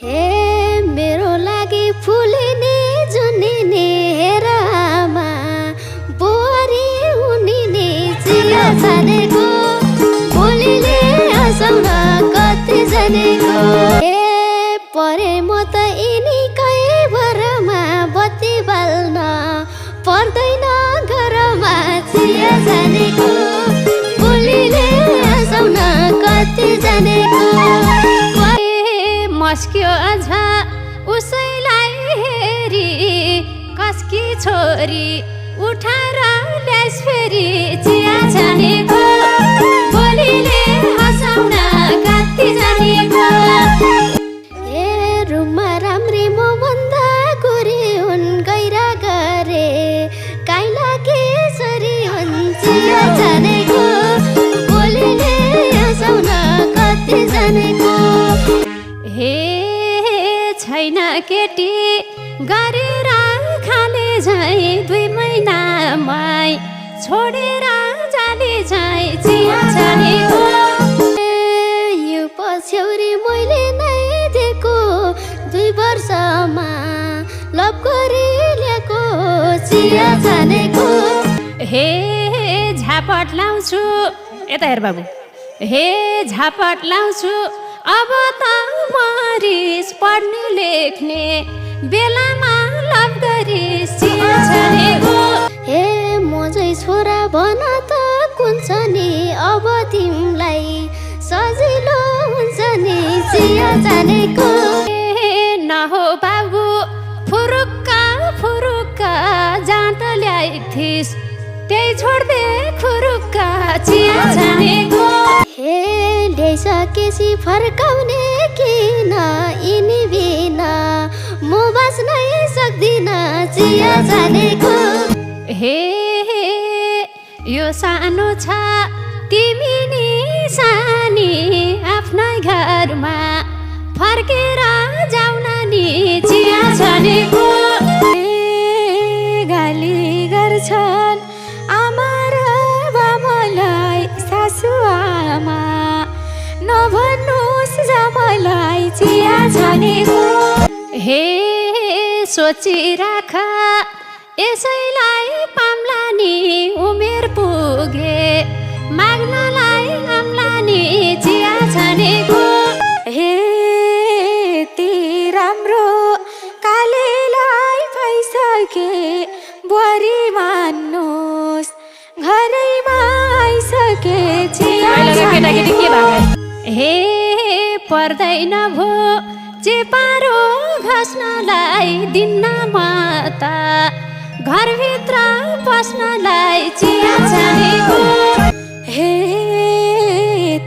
हे मेरो लागि फुलिने जुनिने हेर आमा बुहारी उनिने चिया छानेको भोलिले हँसाउन कति जानेको हे परे म त यिनीकै भरमा बत्ती बाल्न पर्दैन घरमा चिया छानेको भोलिले हँसाउन कति जानेको मस्क्यो अझ उसैलाई हेरी कसकी छोरी उठाएर ल्यास फेरि चिया छानेको भोलिले हँसाउन कति जानेको ए रुममा राम्री म भन्दा गोरी हुन् गैरा गरे काइला केसरी हुन् चिया छानेको भोलिले हँसाउन कति जानेको हे छैन केटी गरेर खाले झै 2 महिनामै छोडेर जाने झै चिया छानेको यो पछ्यौरी मैले नै दिएको 2 वर्षमा लभ गरी ल्याएको चिया छानेको हे झापट लाउँछु यता हेर बाबु हे झापट लाउँछु अब त मरिस पढ्ने लेख्ने बेलामा लभ गरिस चिया छानेको हे म झै छोरा भन त कुन छ नि अब तिमलाई सजिलो हुन्छ नि चिया छानेको नहो बाबु फुरुक्का फुरुक्का जाँट ल्याइक थिस त्यही छोड्दे खुरुक्का चिया छानेको हे ल्याइसकेपछि फर्काउने किन यिनी बिना म बाँच्नै सक्दिन चिया छानेको हे यो सानो छ तिमी नि सानी आफ्नै घरमा फर्केर जाउन नि चिया छानेको गाली गर्छन् आमा र बाबालाई सासु आमा नभन्नुहोस् जमलाई चिया छानेको हे सोचिराख यसैलाई पाम्ला नि उमेर पुगे माग्नलाई आम्ला नि चिया छानेको हे ती राम्रो कालेलाई भइसके बुहारी मान्नुहोस् घरैमा आइसके चिया छानेको हे पर्दैन भो चेपारो घस्नलाई दिन्न माता घरभित्र बस्नलाई चिया छानेको हे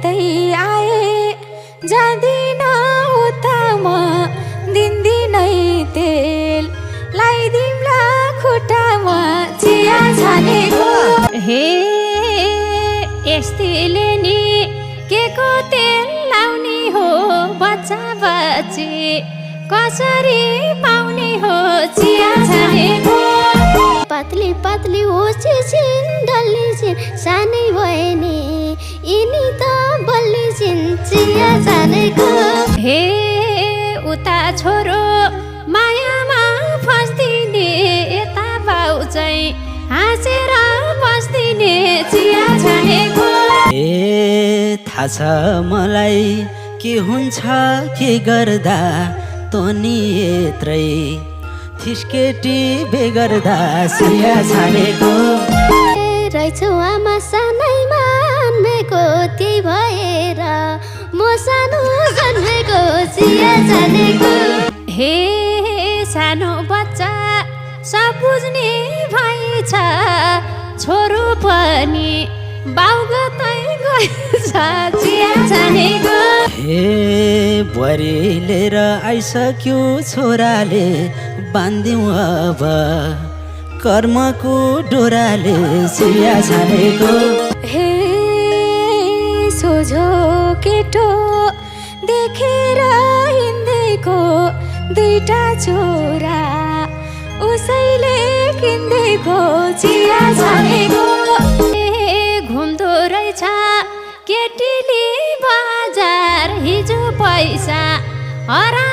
तै आए जाँदिन उता म दिन्दिनै तेल लाइदिम्ला खुट्टामा चिया छानेको हे यस्तीले नि के को तेल लाउने हो बच्चा बच्ची कसरी पाउने हो चिया छानेको पातली पातली होची छिन् डल्ली छिन् सानै भए नि यिनी त बल्ली छिन् चिया छानेको हे उता छोरो मायामा फस्दिने यता बाउ चाहिँ हाँसेर बस्दिने चिया छानेको ए थाहा छ मलाई के हुन्छ के गर्दा तनी यत्रै थिस्केटी बेगर्दा चिया छानेको रहेछौ आमा सानैमा जन्मेको त्यही भएर म सानो जन्मेको चिया छानेको हे सानो बच्चा सब बुझ्ने भएछ छोरो पनि बाउगतै गएछ चिया छानेको हे बुहारी लिएर आइसक्यो छोराले बाँधिउँ अब कर्मको डोराले चिया छानेको हे सोझो केटो देखेर हिँडेको 2टा छोरा उसैले किन्देको चिया छानेको घुम्दो रहेछ केटीले बजार हिजो पैसा हरा